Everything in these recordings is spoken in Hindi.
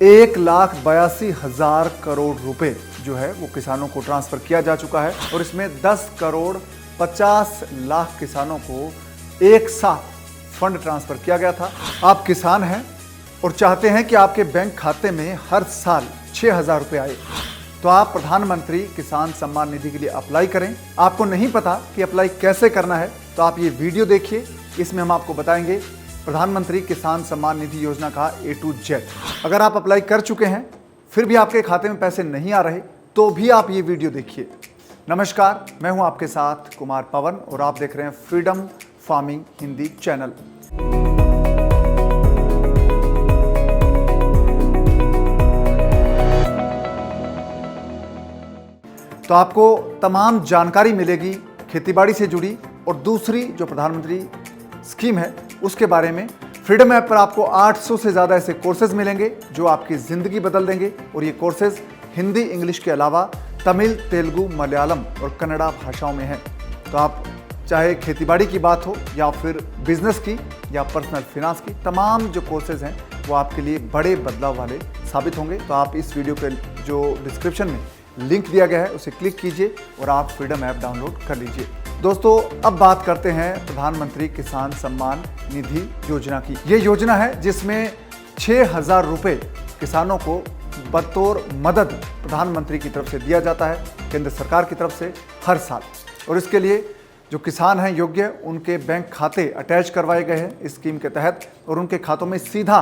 1,82,000 करोड़ रुपए जो है वो किसानों को ट्रांसफर किया जा चुका है और इसमें 10,50,00,000 किसानों को एक साथ फंड ट्रांसफर किया गया था। आप किसान हैं और चाहते हैं कि आपके बैंक खाते में हर साल 6,000 रुपये आए, तो आप प्रधानमंत्री किसान सम्मान निधि के लिए अप्लाई करें। आपको नहीं पता कि अप्लाई कैसे करना है, तो आप ये वीडियो देखिए। इसमें हम आपको बताएंगे प्रधानमंत्री किसान सम्मान निधि योजना का A to Z। अगर आप अप्लाई कर चुके हैं फिर भी आपके खाते में पैसे नहीं आ रहे, तो भी आप ये वीडियो देखिए। नमस्कार, मैं हूं आपके साथ कुमार पवन और आप देख रहे हैं फ्रीडम फार्मिंग हिंदी चैनल। तो आपको तमाम जानकारी मिलेगी खेतीबाड़ी से जुड़ी, और दूसरी जो प्रधानमंत्री स्कीम है उसके बारे में। फ्रीडम ऐप पर आपको 800 से ज़्यादा ऐसे कोर्सेज मिलेंगे जो आपकी ज़िंदगी बदल देंगे, और ये कोर्सेज हिंदी इंग्लिश के अलावा तमिल, तेलुगु, मलयालम और कन्नड़ा भाषाओं में हैं। तो आप चाहे खेतीबाड़ी की बात हो या फिर बिजनेस की या पर्सनल फिनांस की, तमाम जो कोर्सेज हैं वो आपके लिए बड़े बदलाव वाले साबित होंगे। तो आप इस वीडियो के जो डिस्क्रिप्शन में लिंक दिया गया है उसे क्लिक कीजिए और आप फ्रीडम ऐप डाउनलोड कर लीजिए। दोस्तों, अब बात करते हैं प्रधानमंत्री किसान सम्मान निधि योजना की। ये योजना है जिसमें 6,000 रुपये किसानों को बतौर मदद प्रधानमंत्री की तरफ से दिया जाता है, केंद्र सरकार की तरफ से हर साल। और इसके लिए जो किसान हैं योग्य, उनके बैंक खाते अटैच करवाए गए हैं इस स्कीम के तहत, और उनके खातों में सीधा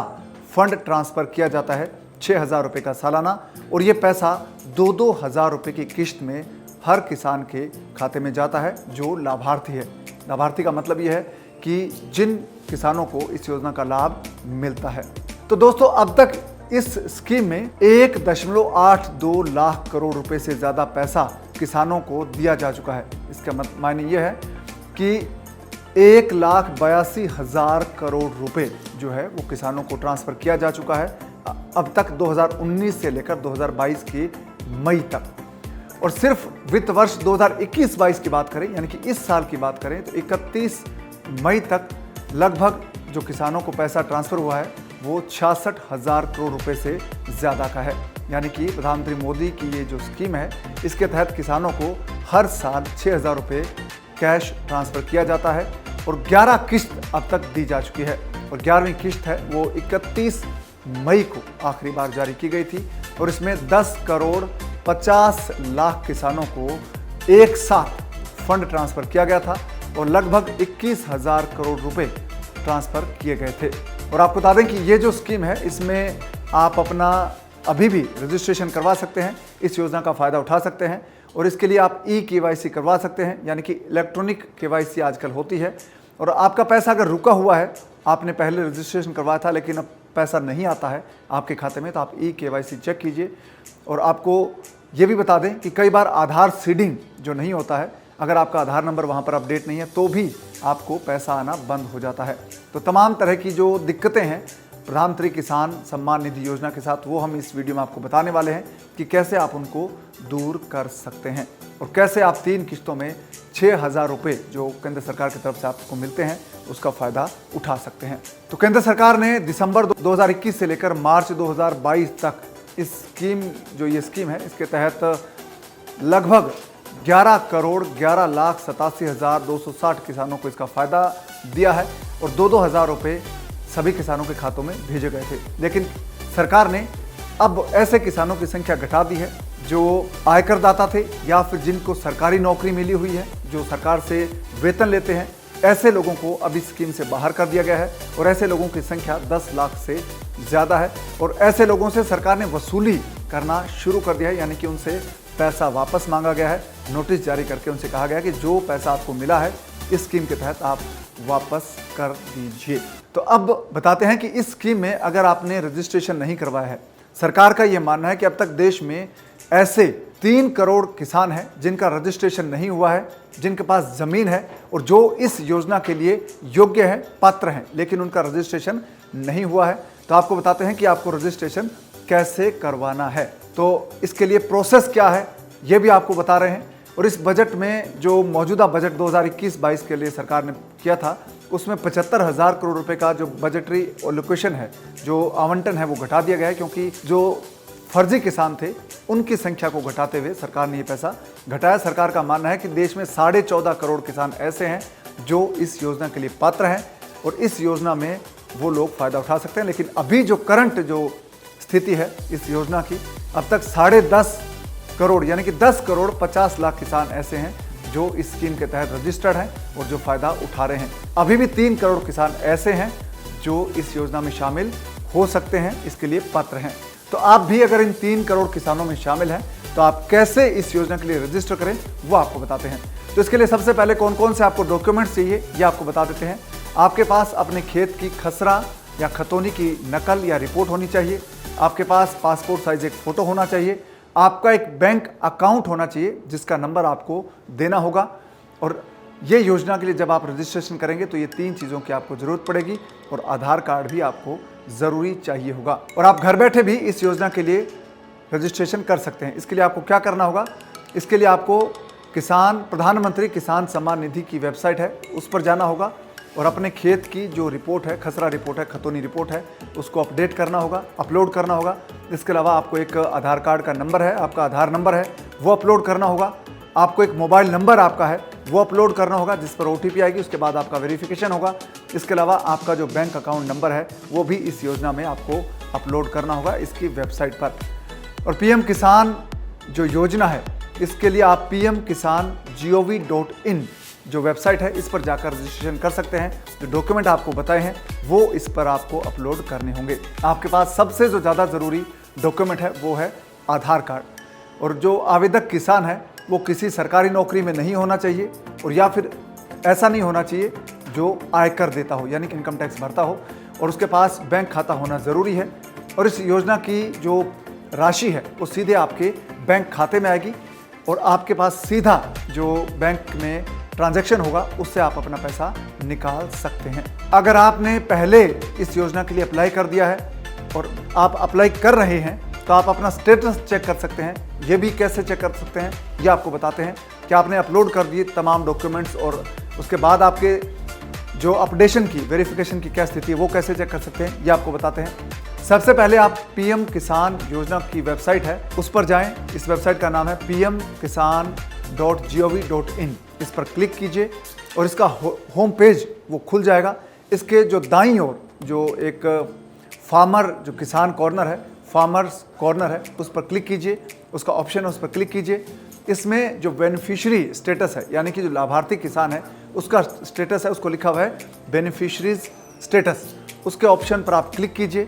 फंड ट्रांसफ़र किया जाता है 6,000 रुपये का सालाना। और ये पैसा 2-2 हज़ार रुपये की किश्त में हर किसान के खाते में जाता है जो लाभार्थी है। लाभार्थी का मतलब ये है कि जिन किसानों को इस योजना का लाभ मिलता है। तो दोस्तों, अब तक इस स्कीम में 1.82 लाख करोड़ रुपए से ज़्यादा पैसा किसानों को दिया जा चुका है। इसका मायने ये है कि 1,82,000 करोड़ रुपए जो है वो किसानों को ट्रांसफ़र किया जा चुका है अब तक, 2019 से लेकर 2022 की मई तक। और सिर्फ वित्त वर्ष 2021-22 की बात करें, यानी कि इस साल की बात करें, तो 31 मई तक लगभग जो किसानों को पैसा ट्रांसफ़र हुआ है वो 66,000 करोड़ रुपए से ज़्यादा का है। यानी कि प्रधानमंत्री मोदी की ये जो स्कीम है इसके तहत किसानों को हर साल 6,000 रुपये कैश ट्रांसफ़र किया जाता है, और 11 किश्त अब तक दी जा चुकी है। और 11वीं किश्त है वो 31 मई को आखिरी बार जारी की गई थी, और इसमें 10,50,00,000 किसानों को एक साथ फंड ट्रांसफ़र किया गया था, और लगभग 21,000 करोड़ रुपए ट्रांसफ़र किए गए थे। और आपको बता दें कि ये जो स्कीम है इसमें आप अपना अभी भी रजिस्ट्रेशन करवा सकते हैं, इस योजना का फ़ायदा उठा सकते हैं, और इसके लिए आप eKYC करवा सकते हैं, यानी कि इलेक्ट्रॉनिक KYC आजकल होती है। और आपका पैसा अगर रुका हुआ है, आपने पहले रजिस्ट्रेशन करवाया था लेकिन अब पैसा नहीं आता है आपके खाते में, तो आप eKYC चेक कीजिए। और आपको ये भी बता दें कि कई बार आधार सीडिंग जो नहीं होता है, अगर आपका आधार नंबर वहाँ पर अपडेट नहीं है तो भी आपको पैसा आना बंद हो जाता है। तो तमाम तरह की जो दिक्कतें हैं प्रधानमंत्री किसान सम्मान निधि योजना के साथ, वो हम इस वीडियो में आपको बताने वाले हैं कि कैसे आप उनको दूर कर सकते हैं, और कैसे आप 3 किश्तों में 6,000 रुपये जो केंद्र सरकार की तरफ से आपको मिलते हैं उसका फ़ायदा उठा सकते हैं। तो केंद्र सरकार ने दिसंबर 2021 से लेकर मार्च 2022 तक इस स्कीम, जो ये स्कीम है, इसके तहत लगभग 11,11,87,260 किसानों को इसका फ़ायदा दिया है, और 2-2 हज़ार रुपये सभी किसानों के खातों में भेजे गए थे। लेकिन सरकार ने अब ऐसे किसानों की संख्या घटा दी है जो आयकरदाता थे या फिर जिनको सरकारी नौकरी मिली हुई है, जो सरकार से वेतन लेते हैं। ऐसे लोगों को अब इस स्कीम से बाहर कर दिया गया है, और ऐसे लोगों की संख्या 10 लाख से ज़्यादा है। और ऐसे लोगों से सरकार ने वसूली करना शुरू कर दिया है, यानी कि उनसे पैसा वापस मांगा गया है। नोटिस जारी करके उनसे कहा गया है कि जो पैसा आपको मिला है इस स्कीम के तहत आप वापस कर दीजिए। तो अब बताते हैं कि इस स्कीम में अगर आपने रजिस्ट्रेशन नहीं करवाया है, सरकार का यह मानना है कि अब तक देश में ऐसे 3 करोड़ किसान हैं जिनका रजिस्ट्रेशन नहीं हुआ है, जिनके पास ज़मीन है और जो इस योजना के लिए योग्य हैं, पात्र हैं, लेकिन उनका रजिस्ट्रेशन नहीं हुआ है। तो आपको बताते हैं कि आपको रजिस्ट्रेशन कैसे करवाना है। तो इसके लिए प्रोसेस क्या है ये भी आपको बता रहे हैं। और इस बजट में जो मौजूदा बजट 2021-22 के लिए सरकार ने किया था, उसमें 75,000 करोड़ रुपए का जो बजटरी एलोकेशन है, जो आवंटन है, वो घटा दिया गया है, क्योंकि जो फर्जी किसान थे उनकी संख्या को घटाते हुए सरकार ने ये पैसा घटाया। सरकार का मानना है कि देश में 14.5 करोड़ किसान ऐसे हैं जो इस योजना के लिए पात्र हैं और इस योजना में वो लोग फ़ायदा उठा सकते हैं। लेकिन अभी जो करंट जो स्थिति है इस योजना की, अब तक 10.5 करोड़ यानी कि 10 करोड़ 50 लाख किसान ऐसे हैं जो इस स्कीम के तहत रजिस्टर्ड हैं और जो फ़ायदा उठा रहे हैं। अभी भी 3 करोड़ किसान ऐसे हैं जो इस योजना में शामिल हो सकते हैं, इसके लिए पात्र हैं। तो आप भी अगर इन 3 करोड़ किसानों में शामिल हैं तो आप कैसे इस योजना के लिए रजिस्टर करें वो आपको बताते हैं। तो इसके लिए सबसे पहले कौन कौन से आपको डॉक्यूमेंट्स चाहिए ये आपको बता देते हैं। आपके पास अपने खेत की खसरा या खतौनी की नकल या रिपोर्ट होनी चाहिए। आपके पास पासपोर्ट साइज एक फ़ोटो होना चाहिए। आपका एक बैंक अकाउंट होना चाहिए जिसका नंबर आपको देना होगा। और ये योजना के लिए जब आप रजिस्ट्रेशन करेंगे तो ये 3 चीज़ों की आपको ज़रूरत पड़ेगी और आधार कार्ड भी आपको ज़रूरी चाहिए होगा। और आप घर बैठे भी इस योजना के लिए रजिस्ट्रेशन कर सकते हैं। इसके लिए आपको क्या करना होगा? इसके लिए आपको प्रधानमंत्री किसान सम्मान निधि की वेबसाइट है उस पर जाना होगा और अपने खेत की जो रिपोर्ट है, खसरा रिपोर्ट है, खतौनी रिपोर्ट है, उसको अपडेट करना होगा, अपलोड करना होगा। इसके अलावा आपको एक आधार कार्ड का नंबर है, आपका आधार नंबर है, वो अपलोड करना होगा। आपको एक मोबाइल नंबर आपका है वो अपलोड करना होगा जिस पर OTP आएगी, उसके बाद आपका वेरिफिकेशन होगा। इसके अलावा आपका जो बैंक अकाउंट नंबर है वो भी इस योजना में आपको अपलोड करना होगा इसकी वेबसाइट पर। और PM किसान जो योजना है इसके लिए आप pmkisan.gov.in जो वेबसाइट है इस पर जाकर रजिस्ट्रेशन कर सकते हैं। जो डॉक्यूमेंट आपको बताए हैं वो इस पर आपको अपलोड करने होंगे। आपके पास सबसे जो ज़्यादा ज़रूरी डॉक्यूमेंट है वो है आधार कार्ड। और जो आवेदक किसान है वो किसी सरकारी नौकरी में नहीं होना चाहिए और या फिर ऐसा नहीं होना चाहिए जो आयकर देता हो यानी कि इनकम टैक्स भरता हो, और उसके पास बैंक खाता होना ज़रूरी है। और इस योजना की जो राशि है वो सीधे आपके बैंक खाते में आएगी और आपके पास सीधा जो बैंक में ट्रांजैक्शन होगा उससे आप अपना पैसा निकाल सकते हैं। अगर आपने पहले इस योजना के लिए अप्लाई कर दिया है और आप अप्लाई कर रहे हैं तो आप अपना स्टेटस चेक कर सकते हैं। ये भी कैसे चेक कर सकते हैं ये आपको बताते हैं कि आपने अपलोड कर दिए तमाम डॉक्यूमेंट्स और उसके बाद आपके जो अपडेशन की, वेरिफिकेशन की क्या स्थिति है वो कैसे चेक कर सकते हैं ये आपको बताते हैं। सबसे पहले आप PM किसान योजना की वेबसाइट है उस पर जाएं। इस वेबसाइट का नाम है pmkisan.gov.in। इस पर क्लिक कीजिए और इसका होम पेज वो खुल जाएगा। इसके जो दाईं ओर जो एक फार्मर जो किसान कॉर्नर है, फार्मर्स कॉर्नर है, उस पर क्लिक कीजिए। उसका ऑप्शन है उस पर क्लिक कीजिए। इसमें जो बेनिफिशियरी स्टेटस है यानी कि जो लाभार्थी किसान है उसका स्टेटस है, उसको लिखा हुआ है बेनिफिशरीज स्टेटस। उसके ऑप्शन पर आप क्लिक कीजिए।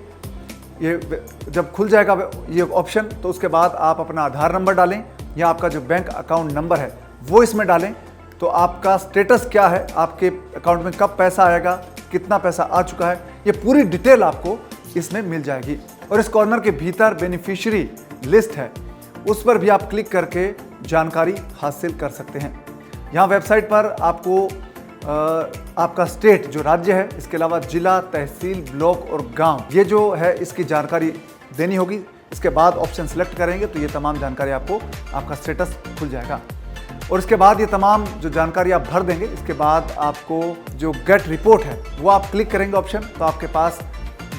ये जब खुल जाएगा ये ऑप्शन तो उसके बाद आप अपना आधार नंबर डालें या आपका जो बैंक अकाउंट नंबर है वो इसमें डालें। तो आपका स्टेटस क्या है, आपके अकाउंट में कब पैसा आएगा, कितना पैसा आ चुका है, ये पूरी डिटेल आपको इसमें मिल जाएगी। और इस कॉर्नर के भीतर बेनिफिशियरी लिस्ट है उस पर भी आप क्लिक करके जानकारी हासिल कर सकते हैं। यहाँ वेबसाइट पर आपको आपका स्टेट जो राज्य है, इसके अलावा जिला, तहसील, ब्लॉक और गांव ये जो है इसकी जानकारी देनी होगी। इसके बाद ऑप्शन सेलेक्ट करेंगे तो ये तमाम जानकारी आपको, आपका स्टेटस खुल जाएगा। और इसके बाद ये तमाम जो जानकारी आप भर देंगे, इसके बाद आपको जो गेट रिपोर्ट है वो आप क्लिक करेंगे ऑप्शन, तो आपके पास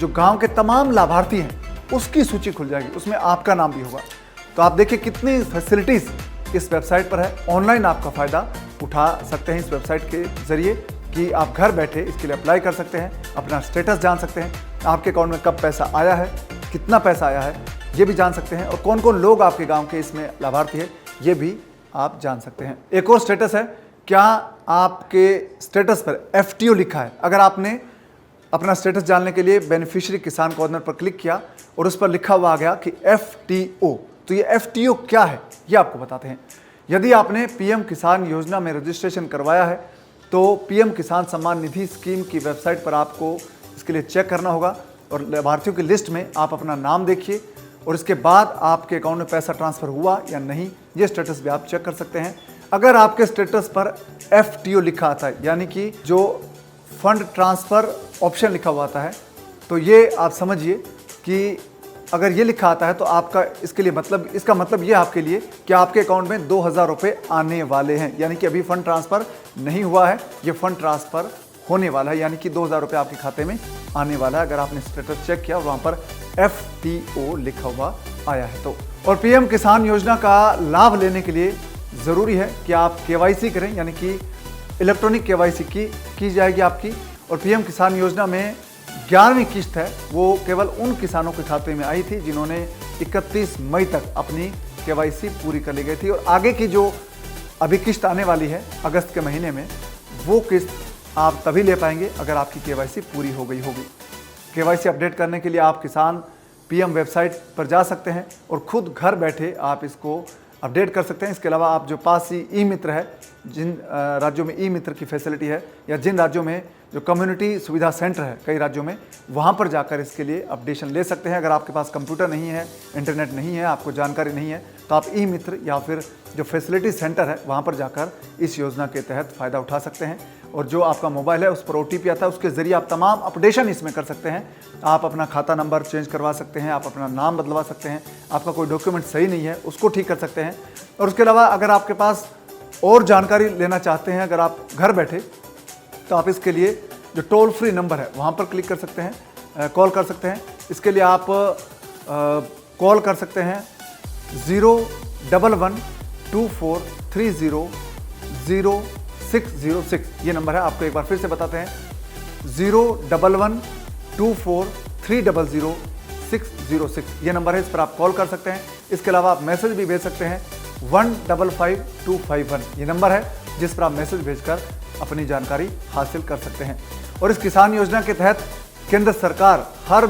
जो गांव के तमाम लाभार्थी हैं उसकी सूची खुल जाएगी, उसमें आपका नाम भी होगा। तो आप देखिए कितनी फैसिलिटीज़ इस वेबसाइट पर है। ऑनलाइन आपका फ़ायदा उठा सकते हैं इस वेबसाइट के ज़रिए कि आप घर बैठे इसके लिए अप्लाई कर सकते हैं, अपना स्टेटस जान सकते हैं, आपके अकाउंट में कब पैसा आया है, कितना पैसा आया है ये भी जान सकते हैं, और कौन कौन लोग आपके गांव के इसमें लाभार्थी है ये भी आप जान सकते हैं। एक और स्टेटस है, क्या आपके स्टेटस पर FTO लिखा है। अगर आपने अपना स्टेटस जानने के लिए बेनिफिशियरी किसान कॉर्नर पर क्लिक किया और उस पर लिखा हुआ आ गया कि FTO, तो ये FTO क्या है ये आपको बताते हैं। यदि आपने PM किसान योजना में रजिस्ट्रेशन करवाया है तो PM किसान सम्मान निधि स्कीम की वेबसाइट पर आपको इसके लिए चेक करना होगा और लाभार्थियों की लिस्ट में आप अपना नाम देखिए और इसके बाद आपके अकाउंट में पैसा ट्रांसफ़र हुआ या नहीं ये स्टेटस भी आप चेक कर सकते हैं। अगर आपके स्टेटस पर FTO लिखा आता है यानी कि जो फंड ट्रांसफ़र ऑप्शन लिखा हुआ आता है, तो ये आप समझिए कि अगर ये लिखा आता है तो आपका इसके लिए मतलब, इसका मतलब ये आपके लिए कि आपके अकाउंट में 2000 रुपये आने वाले हैं, यानी कि अभी फ़ंड ट्रांसफ़र नहीं हुआ है, ये फ़ंड ट्रांसफ़र होने वाला है, यानी कि 2,000 रुपये आपके खाते में आने वाला है अगर आपने स्टेटस चेक किया और वहाँ पर FTO लिखा हुआ आया है तो। और PM किसान योजना का लाभ लेने के लिए ज़रूरी है कि आप KYC करें, यानी कि इलेक्ट्रॉनिक KYC की जाएगी आपकी। और PM किसान योजना में 11वीं किस्त है वो केवल उन किसानों के खाते में आई थी जिन्होंने 31 मई तक अपनी KYC पूरी कर ली गई थी। और आगे की जो अभी किस्त आने वाली है अगस्त के महीने में, वो किस्त आप तभी ले पाएंगे अगर आपकी KYC पूरी हो गई होगी। KYC अपडेट करने के लिए आप किसान PM वेबसाइट पर जा सकते हैं और खुद घर बैठे आप इसको अपडेट कर सकते हैं। इसके अलावा आप जो पास ही ई-मित्र है, जिन राज्यों में ई-मित्र की फैसिलिटी है या जिन राज्यों में जो कम्युनिटी सुविधा सेंटर है कई राज्यों में, वहाँ पर जाकर इसके लिए अपडेशन ले सकते हैं। अगर आपके पास कंप्यूटर नहीं है, इंटरनेट नहीं है, आपको जानकारी नहीं है, तो आप ई-मित्र या फिर जो फैसिलिटी सेंटर है वहाँ पर जाकर इस योजना के तहत फ़ायदा उठा सकते हैं। और जो आपका मोबाइल है उस पर OTP आता है, उसके ज़रिए आप तमाम अपडेशन इसमें कर सकते हैं। आप अपना खाता नंबर चेंज करवा सकते हैं, आप अपना नाम बदलवा सकते हैं, आपका कोई डॉक्यूमेंट सही नहीं है उसको ठीक कर सकते हैं। और उसके अलावा अगर आपके पास और जानकारी लेना चाहते हैं अगर आप घर बैठे, तो आप इसके लिए जो टोल फ्री नंबर है वहाँ पर क्लिक कर सकते हैं, कॉल कर सकते हैं। इसके लिए आप कॉल कर सकते हैं 01124300606, ये नंबर है। आपको एक बार फिर से बताते हैं 01124300606, ये नंबर है, इस पर आप कॉल कर सकते हैं। इसके अलावा आप मैसेज भी भेज सकते हैं 155251, ये नंबर है जिस पर आप मैसेज भेजकर अपनी जानकारी हासिल कर सकते हैं। और इस किसान योजना के तहत केंद्र सरकार हर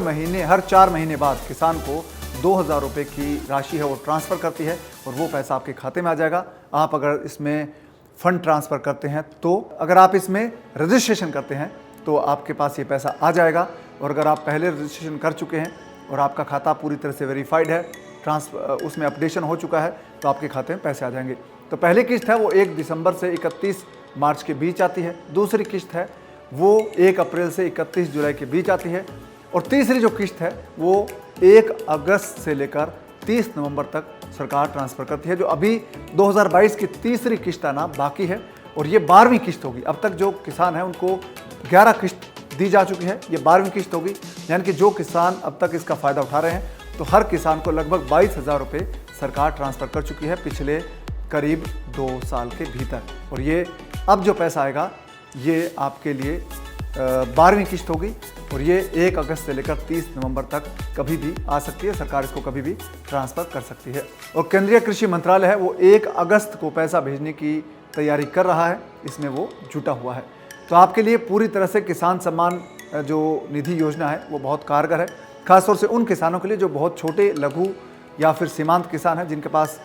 4 महीने बाद किसान को 2,000 रुपये की राशि है वो ट्रांसफ़र करती है और वो पैसा आपके खाते में आ जाएगा। आप अगर इसमें फ़ंड ट्रांसफ़र करते हैं तो, अगर आप इसमें रजिस्ट्रेशन करते हैं तो आपके पास ये पैसा आ जाएगा। और अगर आप पहले रजिस्ट्रेशन कर चुके हैं और आपका खाता पूरी तरह से वेरीफाइड है, उसमें अपडेशन हो चुका है, तो आपके खाते में पैसे आ जाएंगे। तो पहली किस्त है वो 1 दिसंबर से 31 मार्च के बीच आती है। दूसरी किस्त है वो 1 अप्रैल से 31 जुलाई के बीच आती है। और तीसरी जो किस्त है वो 1 अगस्त से लेकर 30 नवंबर तक सरकार ट्रांसफ़र करती है। जो अभी 2022 की तीसरी किस्त आना बाकी है और ये 12वीं किस्त होगी। अब तक जो किसान है उनको 11 किस्त दी जा चुकी है, ये 12वीं किस्त होगी। यानी कि जो किसान अब तक इसका फ़ायदा उठा रहे हैं, तो हर किसान को लगभग 22,000 रुपये सरकार ट्रांसफ़र कर चुकी है पिछले करीब 2 साल के भीतर। और ये अब जो पैसा आएगा ये आपके लिए 12वीं किस्त होगी और ये 1 अगस्त से लेकर 30 नवंबर तक कभी भी आ सकती है। सरकार इसको कभी भी ट्रांसफ़र कर सकती है। और केंद्रीय कृषि मंत्रालय है वो 1 अगस्त को पैसा भेजने की तैयारी कर रहा है, इसमें वो जुटा हुआ है। तो आपके लिए पूरी तरह से किसान सम्मान जो निधि योजना है वो बहुत कारगर है, खासतौर से उन किसानों के लिए जो बहुत छोटे, लघु या फिर सीमांत किसान हैं, जिनके पास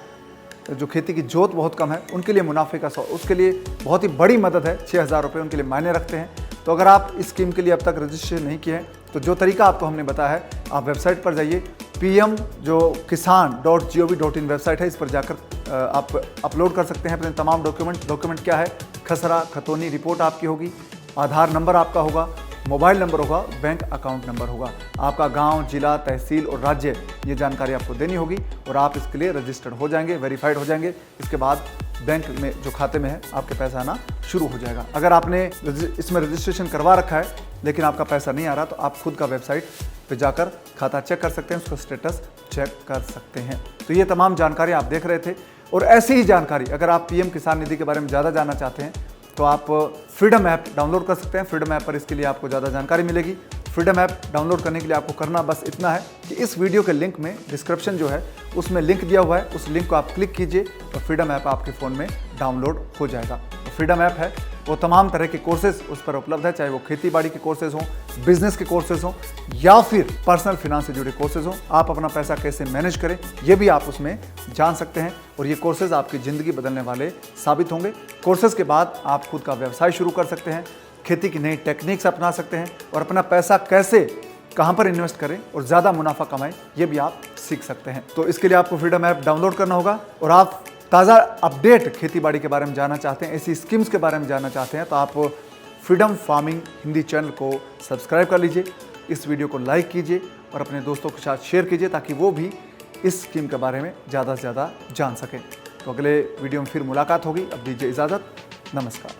जो खेती की जोत बहुत कम है, उनके लिए मुनाफे का उसके लिए बहुत ही बड़ी मदद है। 6,000 रुपये उनके लिए मायने रखते हैं। तो अगर आप इस स्कीम के लिए अब तक रजिस्ट्रेशन नहीं किए हैं तो जो तरीका आपको हमने बताया है, आप वेबसाइट पर जाइए, PM जो kisan.gov.in वेबसाइट है, इस पर जाकर आप अपलोड कर सकते हैं अपने तमाम डॉक्यूमेंट क्या है, खसरा खतौनी रिपोर्ट आपकी होगी, आधार नंबर आपका होगा, मोबाइल नंबर होगा, बैंक अकाउंट नंबर होगा, आपका गांव, जिला, तहसील और राज्य, ये जानकारी आपको देनी होगी और आप इसके लिए रजिस्टर्ड हो जाएंगे, वेरीफाइड हो जाएंगे। इसके बाद बैंक में जो खाते में है आपके पैसा आना शुरू हो जाएगा। अगर आपने इसमें रजिस्ट्रेशन करवा रखा है लेकिन आपका पैसा नहीं आ रहा, तो आप खुद का वेबसाइट पे जाकर खाता चेक कर सकते हैं, उसका स्टेटस चेक कर सकते हैं। तो ये तमाम जानकारी आप देख रहे थे। और ऐसी ही जानकारी अगर आप PM किसान निधि के बारे में ज़्यादा जानना चाहते हैं तो आप फ्रीडम ऐप डाउनलोड कर सकते हैं। फ्रीडम ऐप पर इसके लिए आपको ज़्यादा जानकारी मिलेगी। फ्रीडम ऐप डाउनलोड करने के लिए आपको करना बस इतना है कि इस वीडियो के लिंक में, डिस्क्रिप्शन जो है उसमें लिंक दिया हुआ है, उस लिंक को आप क्लिक कीजिए तो फ्रीडम ऐप आपके फ़ोन में डाउनलोड हो जाएगा। तो फ्रीडम ऐप है वो तमाम तरह के कोर्सेज उस पर उपलब्ध है, चाहे वो खेती बाड़ी के कोर्सेज हों, बिजनेस के कोर्सेज हों या फिर पर्सनल फिनांस से जुड़े कोर्सेज हों। आप अपना पैसा कैसे मैनेज करें ये भी आप उसमें जान सकते हैं और ये कोर्सेज आपकी ज़िंदगी बदलने वाले साबित होंगे। कोर्सेज के बाद आप खुद का व्यवसाय शुरू कर सकते हैं, खेती की नई टेक्निक्स अपना सकते हैं और अपना पैसा कैसे कहाँ पर इन्वेस्ट करें और ज़्यादा मुनाफा कमाएं ये भी आप सीख सकते हैं। तो इसके लिए आपको फ्रीडम ऐप डाउनलोड करना होगा। और आप ताज़ा अपडेट खेती बाड़ी के बारे में जानना चाहते हैं, ऐसी स्कीम्स के बारे में जानना चाहते हैं, तो आप फ्रीडम फार्मिंग हिंदी चैनल को सब्सक्राइब कर लीजिए, इस वीडियो को लाइक कीजिए और अपने दोस्तों के साथ शेयर कीजिए ताकि वो भी इस स्कीम के बारे में ज़्यादा से ज़्यादा जान सकें। तो अगले वीडियो में फिर मुलाकात होगी। अब दीजिए इजाज़त, नमस्कार।